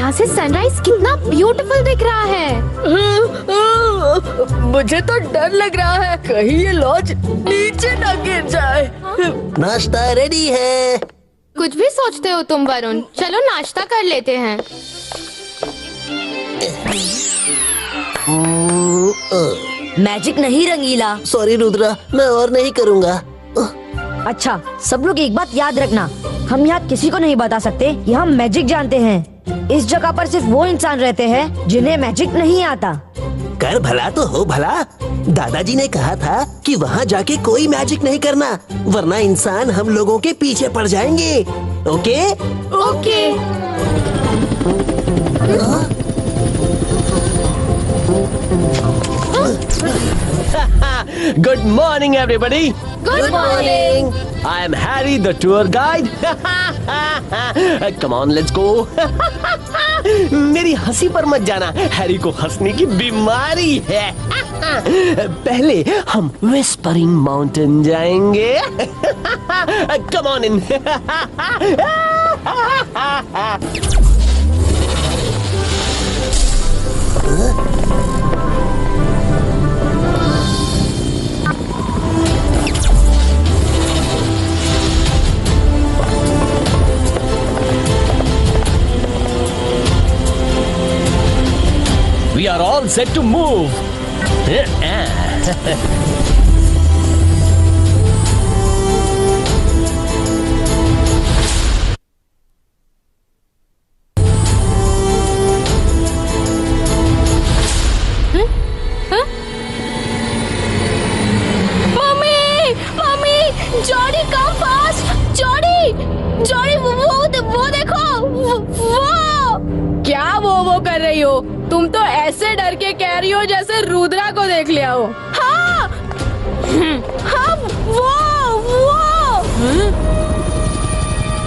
यहाँ से सनराइज कितना ब्यूटीफुल दिख रहा है। मुझे तो डर लग रहा है कहीं ये लॉज नीचे न गिर जाए। नाश्ता रेडी है। कुछ भी सोचते हो तुम वरुण, चलो नाश्ता कर लेते हैं। मैजिक नहीं रंगीला। सॉरी रुद्रा, मैं और नहीं करूँगा। अच्छा, सब लोग एक बात याद रखना, हम यहाँ किसी को नहीं बता सकते कि हम मैजिक जानते हैं। इस जगह पर सिर्फ वो इंसान रहते हैं जिन्हें मैजिक नहीं आता। कर भला तो हो भला। दादाजी ने कहा था कि वहाँ जाके कोई मैजिक नहीं करना, वरना इंसान हम लोगों के पीछे पड़ जाएंगे। Okay? Okay. Good morning, everybody. Good morning. I am Harry, the tour guide. Come on, let's go. मेरी हंसी पर मत जाना, हैरी को हंसने की बीमारी है। पहले हम विस्परिंग माउंटेन जाएंगे। Come on in. We are all set to move. Mummy, mummy, Jordi come fast. Jordi, Jordi, वो देखो, वो। क्या वो कर रही हो? तुम तो ऐसे डर के कह रही हो जैसे रुद्रा को देख लिया हो। हाँ, हाँ, वो।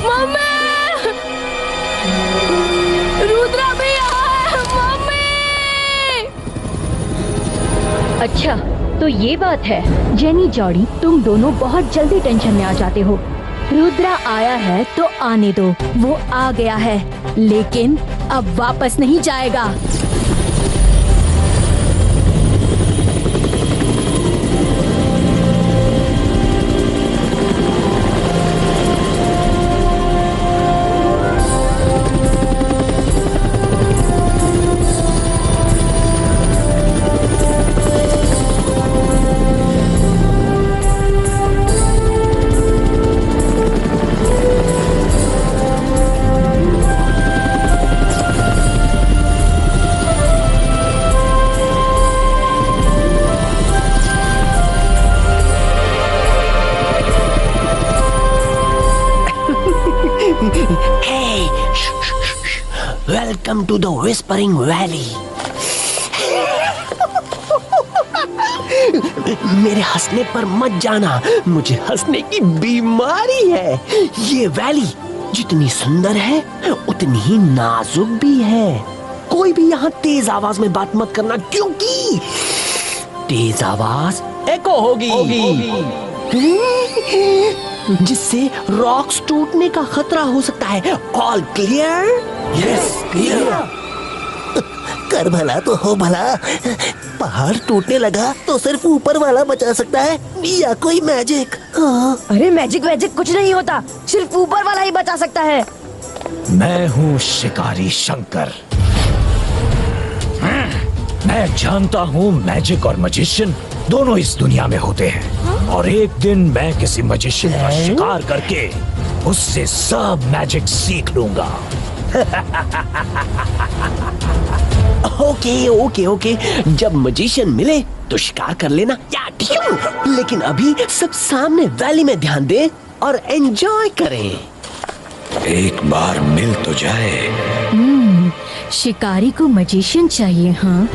मम्मी, रुद्रा भी यहाँ है, मम्मी। अच्छा, तो ये बात है। जेनी, जॉडी, तुम दोनों बहुत जल्दी टेंशन में आ जाते हो। रुद्रा आया है तो आने दो, वो आ गया है, लेकिन अब वापस नहीं जाएगा। Hey, welcome to the Whispering Valley. मेरे हंसने पर मत जाना, मुझे हंसने की बीमारी है। ये वैली जितनी सुंदर है उतनी ही नाजुक भी है। कोई भी यहाँ तेज आवाज में बात मत करना, क्योंकि तेज आवाज एको होगी। जिससे रॉक्स टूटने का खतरा हो सकता है। All clear? Yes, clear. कर भला तो हो भला। पहाड़ टूटने लगा तो सिर्फ ऊपर वाला बचा सकता है, या कोई मैजिक? अरे मैजिक वैजिक कुछ नहीं होता, सिर्फ ऊपर वाला ही बचा सकता है। मैं हूँ शिकारी शंकर। मैं जानता हूँ मैजिक और मैजिशियन दोनों इस दुनिया में होते हैं, और एक दिन मैं किसी मैजिशियन का शिकार करके उससे सब मैजिक सीख लूंगा। ओके, जब मैजिशियन मिले तो शिकार कर लेना या ड्यू। लेकिन अभी सब सामने वैली में ध्यान दें और एंजॉय करें। एक बार मिल तो जाए। शिकारी को मैजिशियन चाहिए। हाँ,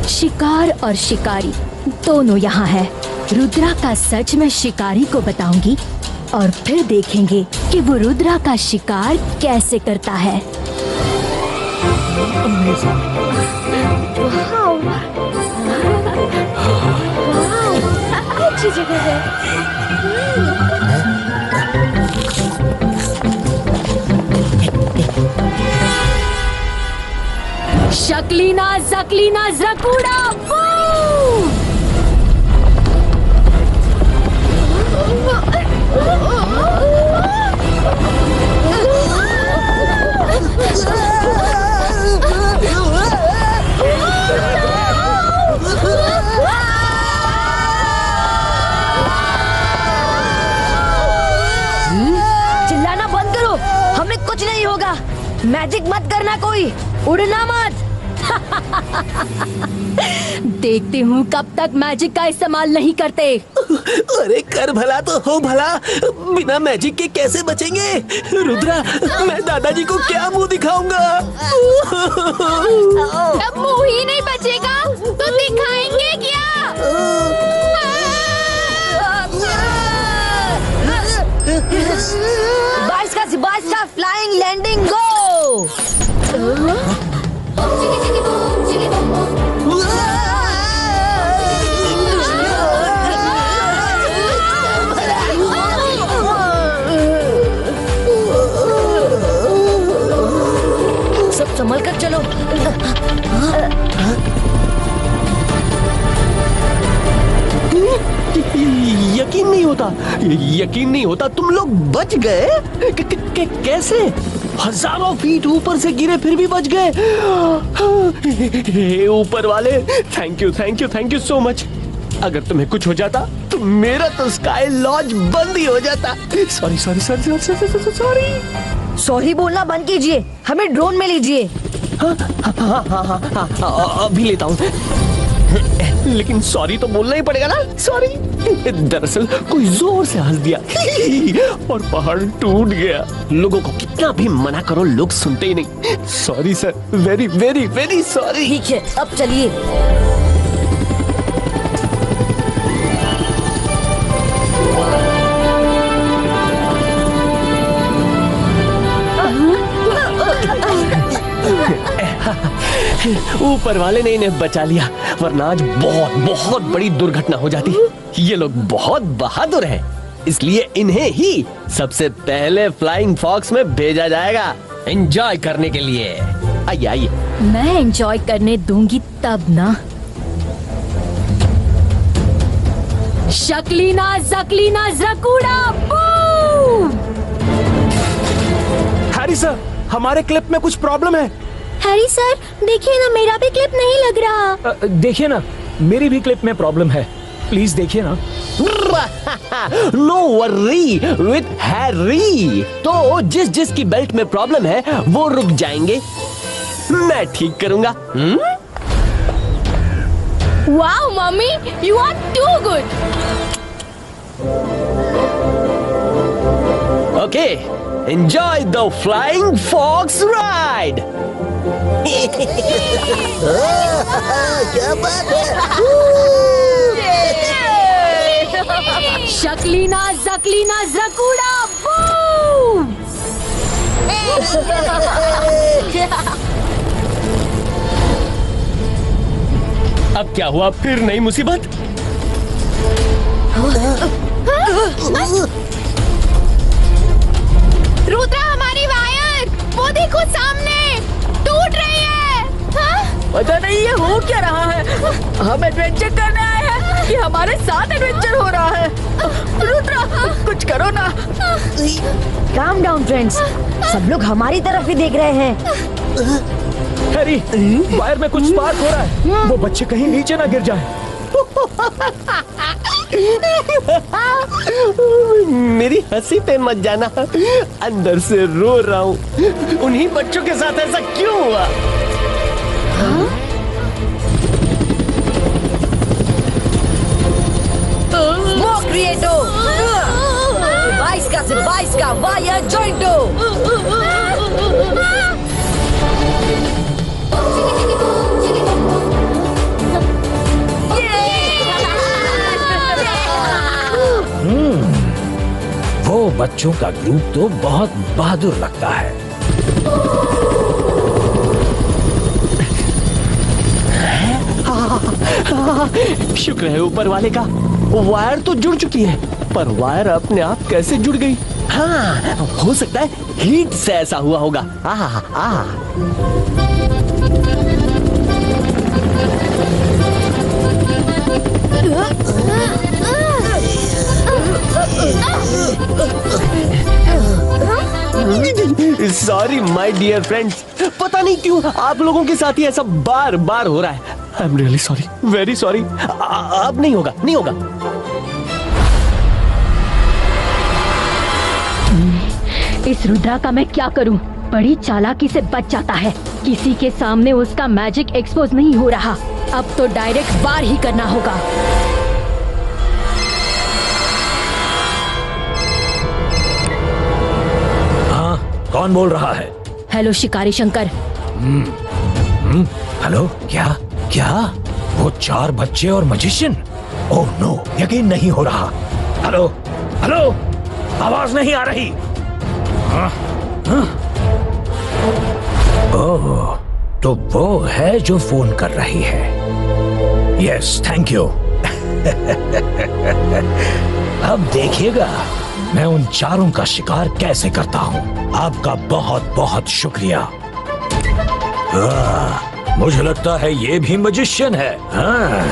शिकार और शिकारी दोनों यहाँ है। रुद्रा का सच मैं शिकारी को बताऊंगी और फिर देखेंगे कि वो रुद्रा का शिकार कैसे करता है। अच्छी जगह है। शक्लीना जकलीना जकूड़ा बूम! चिल्लाना बंद करो, हमें कुछ नहीं होगा। मैजिक मत करना, कोई उड़ना मत। देखती हूँ कब तक मैजिक का इस्तेमाल नहीं करते। अरे कर भला तो हो भला, बिना मैजिक के कैसे बचेंगे? रुद्रा, मैं दादाजी को क्या मुंह दिखाऊंगा? तब मुंह ही नहीं बचेगा तो दिखाएंगे क्या? बाइस का फ्लाइंग लैंडिंग गो। सब संभल कर चलो। यकीन नहीं होता तुम लोग बच गए। कैसे? हजारों फीट ऊपर से गिरे फिर भी बच गए। हे ऊपर वाले, थैंक यू सो मच। अगर तुम्हें कुछ हो जाता तो मेरा तो स्काई लॉज बंद ही हो जाता। सॉरी। सॉरी बोलना बंद कीजिए, हमें ड्रोन में लीजिए। हाँ, अभी लेता हूँ, लेकिन सॉरी तो बोलना ही पड़ेगा ना। सॉरी। दरअसल कोई जोर से हंस दिया और पहाड़ टूट गया। लोगों को कितना भी मना करो, लोग सुनते ही नहीं। Sorry sir, very very very sorry. ठीक है, अब चलिए। ऊपर वाले ने इन्हें बचा लिया, वरना आज बहुत बहुत बड़ी दुर्घटना हो जाती। ये लोग बहुत बहादुर हैं, इसलिए इन्हें ही सबसे पहले फ्लाइंग फॉक्स में भेजा जाएगा एंजॉय करने के लिए। आइए आइए। मैं एंजॉय करने दूंगी तब ना। शक्लीना जकलीना जकूड़ा बूम! हैरी सर, हमारे क्लिप में कुछ प्रॉब्लम है। हैरी सर, देखिए ना, मेरा भी क्लिप नहीं लग रहा। देखिए ना, मेरी भी क्लिप में प्रॉब्लम है, प्लीज देखिए ना। No worry with hurry. तो जिस जिस की बेल्ट में प्रॉब्लम है वो रुक जाएंगे, मैं ठीक करूंगा। Wow mummy, you are too good. Okay, enjoy the flying fox ride. क्या बात है? शक्लीना जकलीना जकूड़ा बूम! अब क्या हुआ? फिर नई मुसीबत? रुद्रा, हमारी वायर वो देखो सामने टूट रही है। हाँ? पता नहीं ये हो क्या रहा है। हम एडवेंचर करने आए हैं कि हमारे साथ एडवेंचर हो रहा है। रुद्रा, कुछ करो ना। काम डाउन फ्रेंड्स, सब लोग हमारी तरफ ही देख रहे हैं। हैरी, वायर में कुछ स्पार्क हो रहा है, वो बच्चे कहीं नीचे ना गिर जाए। मेरी हंसी पे मत जाना, अंदर से रो रहा हूँ। उन्हीं बच्चों के साथ ऐसा क्यों हुआ? स्मोक क्रिएटो, 22 का वायर जॉइंटो। वो बच्चों का ग्रुप तो बहुत बहादुर लगता है। शुक्र है ऊपर वाले का, वायर तो जुड़ चुकी है, पर वायर अपने आप कैसे जुड़ गई? हाँ, हो सकता है हीट से ऐसा हुआ होगा। सॉरी माय डियर फ्रेंड्स, पता नहीं क्यों आप लोगों के साथ ही ऐसा बार बार हो रहा है। I am really sorry, very sorry. अब नहीं होगा, नहीं होगा। इस रुद्रा का मैं क्या करूं? बड़ी चालाकी से बच जाता है। किसी के सामने उसका मैजिक एक्सपोज नहीं हो रहा। अब तो डायरेक्ट वार ही करना होगा। हाँ, कौन बोल रहा है? हेलो शिकारी शंकर। हेलो, क्या क्या? वो 4 बच्चे और मजिशियन? ओह नो, यकीन नहीं हो रहा। हेलो हेलो, आवाज नहीं आ रही। ओह, तो वो है जो फोन कर रही है। Yes, thank you. अब देखिएगा मैं उन 4 का शिकार कैसे करता हूँ। आपका बहुत बहुत शुक्रिया। मुझे लगता है ये भी मजिशियन है। हाँ,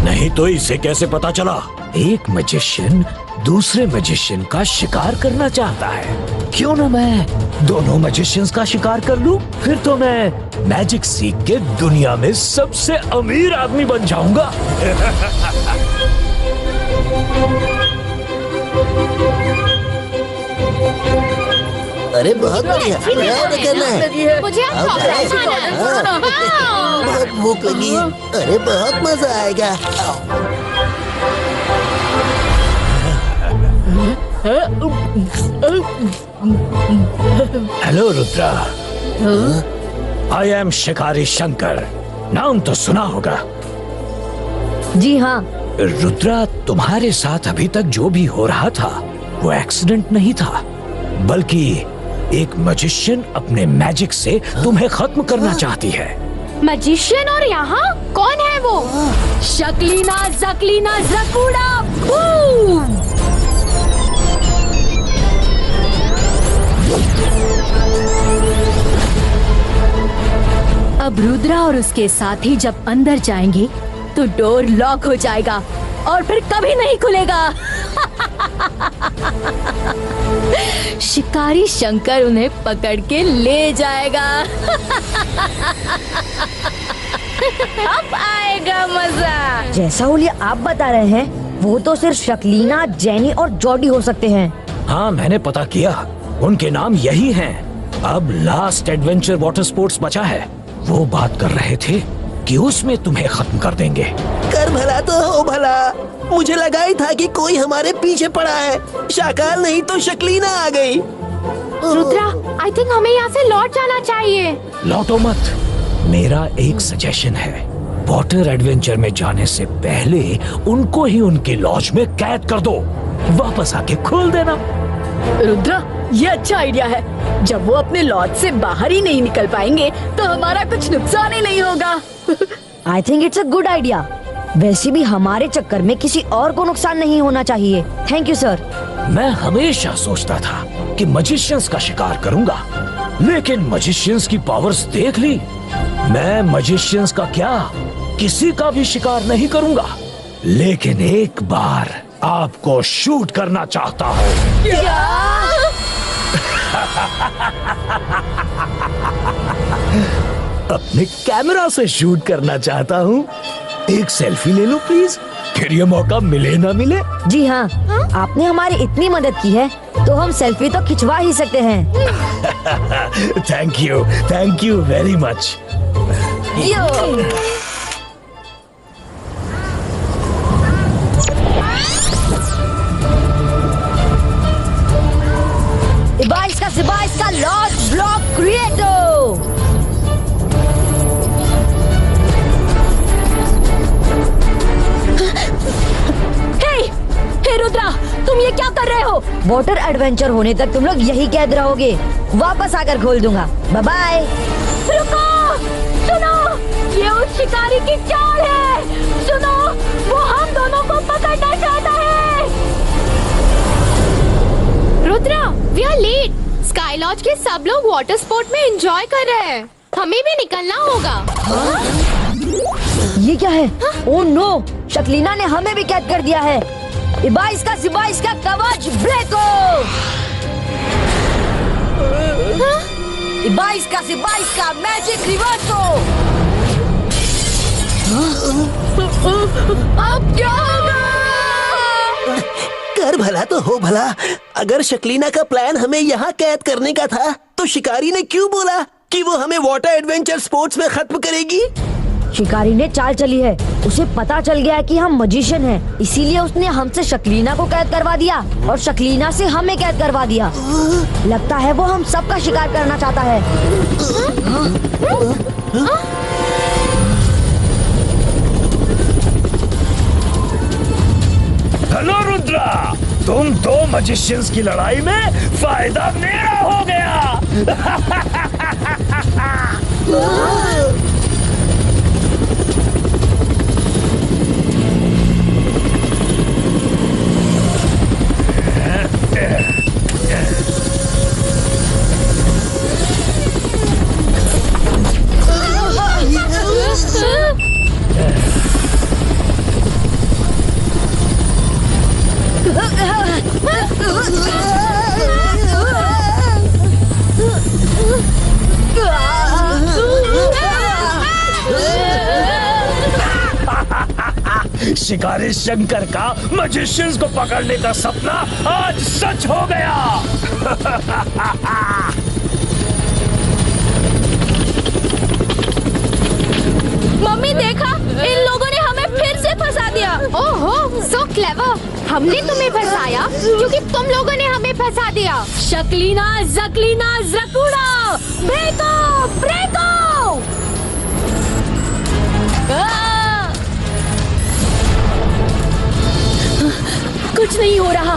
नहीं तो इसे कैसे पता चला? एक मजिशियन दूसरे मजिशियन का शिकार करना चाहता है। क्यों ना मैं दोनों मजिशियंस का शिकार कर लूं? फिर तो मैं मैजिक सीख के दुनिया में सबसे अमीर आदमी बन जाऊंगा। अरे बहुत बढ़िया, क्या करना है? मुझे अब चॉकलेट खाना है। बहुत भूख लगी है। अरे बहुत मजा आएगा। हेलो रुद्रा, आई एम शिकारी शंकर। नाम तो सुना होगा। जी हाँ। रुद्रा, तुम्हारे साथ अभी तक जो भी हो रहा था वो एक्सीडेंट नहीं था, बल्कि एक मजिशियन अपने मैजिक से तुम्हें खत्म करना चाहती है। मजिशियन? और यहाँ कौन है वो? शकलीना जकलीना जकूड़ा बूम! अब रुद्रा और उसके साथी जब अंदर जाएंगे तो डोर लॉक हो जाएगा और फिर कभी नहीं खुलेगा। शिकारी शंकर उन्हें पकड़ के ले जाएगा। अब आएगा मजा। जैसा हुलिया आप बता रहे हैं, वो तो सिर्फ शकलीना, जेनी और जॉडी हो सकते हैं। हाँ, मैंने पता किया, उनके नाम यही हैं। अब लास्ट एडवेंचर वाटर स्पोर्ट्स बचा है। वो बात कर रहे थे कि उसमें तुम्हें खत्म कर देंगे। कर भला तो हो भला। मुझे लगा ही था कि कोई हमारे पीछे पड़ा है। शाकाल नहीं तो शकलीना आ गई। रुद्रा, आई थिंक हमें यहाँ से लौट जाना चाहिए। लौटो मत। मेरा एक सजेशन है, वाटर एडवेंचर में जाने से पहले उनको ही उनके लॉज में कैद कर दो, वापस आके खोल देना। रुद्रा, ये अच्छा आइडिया है। जब वो अपने लॉज से बाहर ही नहीं निकल पाएंगे तो हमारा कुछ नुकसान ही नहीं होगा। I think it's a good idea. वैसे भी हमारे चक्कर में किसी और को नुकसान नहीं होना चाहिए। Thank you sir. मैं हमेशा सोचता था कि मजिशियंस का शिकार करूंगा, लेकिन मजिशियंस की पावर्स देख ली। मैं मजिशियंस का क्या, किसी का भी शिकार नहीं करूंगा, लेकिन एक बार आपको शूट करना चाहता हूँ। अपने कैमरा से शूट करना चाहता हूँ। एक सेल्फी ले लो प्लीज, फिर ये मौका मिले ना मिले। जी हाँ, आपने हमारी इतनी मदद की है तो हम सेल्फी तो खिंचवा ही सकते हैं। Thank you very much. Device का लॉज ब्लॉक क्रिएटो। हे रुद्रा, तुम ये क्या कर रहे हो? वाटर एडवेंचर होने तक तुम लोग यही कैद रहोगे। वापस आकर खोल दूंगा। Bye bye. रुको, सुनो, ये उस शिकारी की चाल है। सुनो, वो हम दोनों को पकड़ना चाहता है। Rudra, we are late. Sky Lodge के सब लोग वाटर स्पोर्ट में एंजॉय कर रहे हैं। हमें भी निकलना होगा। ये क्या है? ओह नो, शकलीना ने हमें भी कैद कर दिया है। इबाइस का कवच ब्रेको। इबाइस का मैजिक रिवर्सो। अब क्या होगा? कर भला तो हो भला, अगर शकलीना का प्लान हमें यहाँ कैद करने का था तो शिकारी ने क्यों बोला कि वो हमें वाटर एडवेंचर स्पोर्ट्स में खत्म करेगी? शिकारी ने चाल चली है, उसे पता चल गया है कि हम मजिशियन हैं, इसीलिए उसने हमसे शकलीना को कैद करवा दिया और शकलीना से हमें कैद करवा दिया। लगता है वो हम सबका शिकार करना चाहता है। हेलो रुद्रा, तुम दो मजिशियंस की लड़ाई में फायदा मेरा हो गया। शिकारी शंकर का मजिशियंस को पकड़ने का सपना आज सच हो गया। मम्मी देखा, इन लोगों ने हमें फिर से फंसा दिया। ओहो, सो क्लेवर। हमने तुम्हें फंसाया क्योंकि तुम लोगों ने हमें फंसा दिया। शकलीना जकलीना जकूड़ा ब्रेको ब्रेको। कुछ नहीं हो रहा।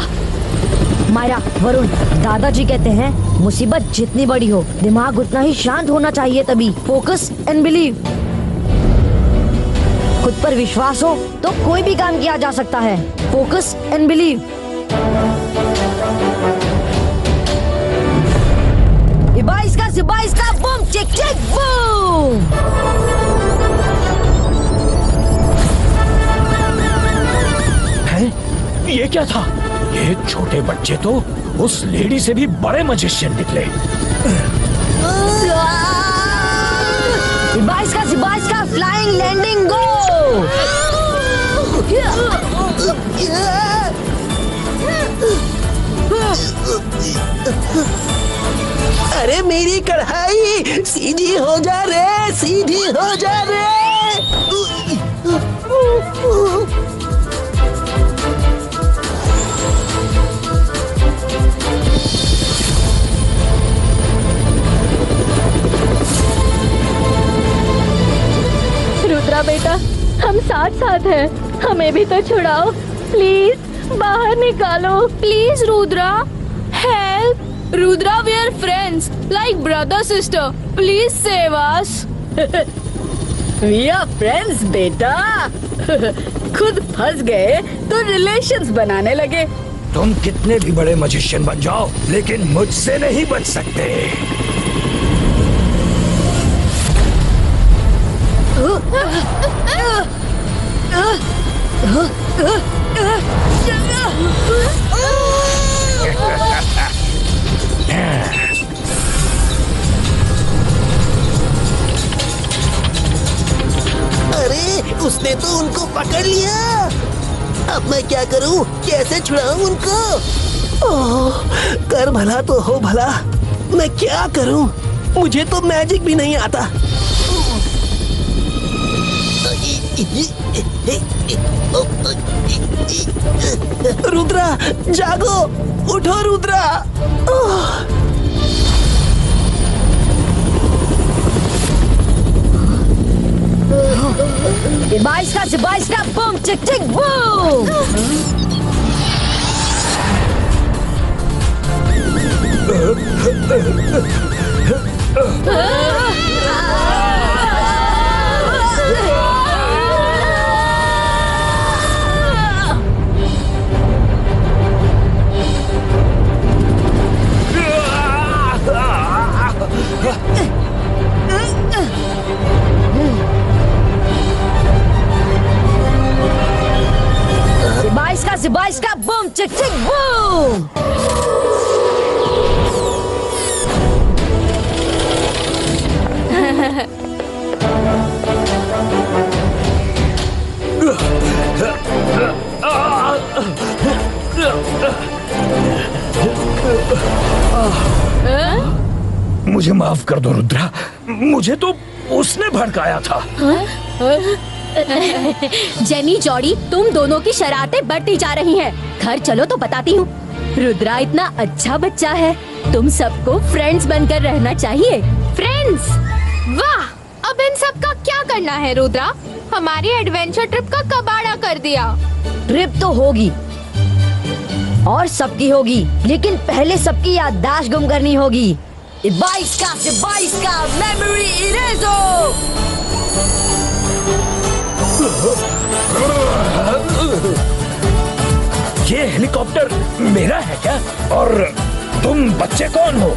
मायरा, वरुण, दादाजी कहते हैं मुसीबत जितनी बड़ी हो दिमाग उतना ही शांत होना चाहिए। तभी फोकस एंड बिलीव। खुद पर विश्वास हो तो कोई भी काम किया जा सकता है। Focus and believe. इबाइस का बूम चिक चिक बूम। ये क्या था? ये छोटे बच्चे तो उस लेडी से भी बड़े मजिशियन निकले। इबाइस का फ्लाइंग लैंडिंग गो। अरे मेरी कढ़ाई सीधी हो जा रे, सीधी हो जा रे। रुद्रा बेटा, हम साथ साथ हैं, हमें भी तो छुड़ाओ प्लीज, बाहर निकालो please Rudra, help. Rudra, we are friends like brother sister, please save us. We are friends बेटा। खुद फंस गए तो रिलेशंस बनाने लगे। तुम कितने भी बड़े मजिशियन बन जाओ लेकिन मुझसे नहीं बच सकते। अरे उसने तो उनको पकड़ लिया। अब मैं क्या करूं? कैसे छुड़ाऊं उनको? ओह, कर भला तो हो भला, मैं क्या करूं? मुझे तो मैजिक भी नहीं आता। रुद्रा, जागो, उठो रुद्रा। इबाइस का बूम चिक चिक बूम। से 22 का बूम चिक चिक बूम। मुझे माफ कर दो रुद्रा, मुझे तो उसने भड़काया था। जेनी जॉडी, तुम दोनों की शरारतें बढ़ती जा रही हैं। घर चलो तो बताती हूँ। रुद्रा इतना अच्छा बच्चा है, तुम सबको फ्रेंड्स बनकर रहना चाहिए। फ्रेंड्स, वाह! अब इन सब का क्या करना है रुद्रा? हमारी एडवेंचर ट्रिप का कबाड़ा कर दिया। ट्रिप तो होगी और सबकी होगी, लेकिन पहले सबकी याददाश्त गुम करनी होगी। 22 का मेमोरी इरेजर। ये हेलीकॉप्टर मेरा है क्या? और तुम बच्चे कौन हो?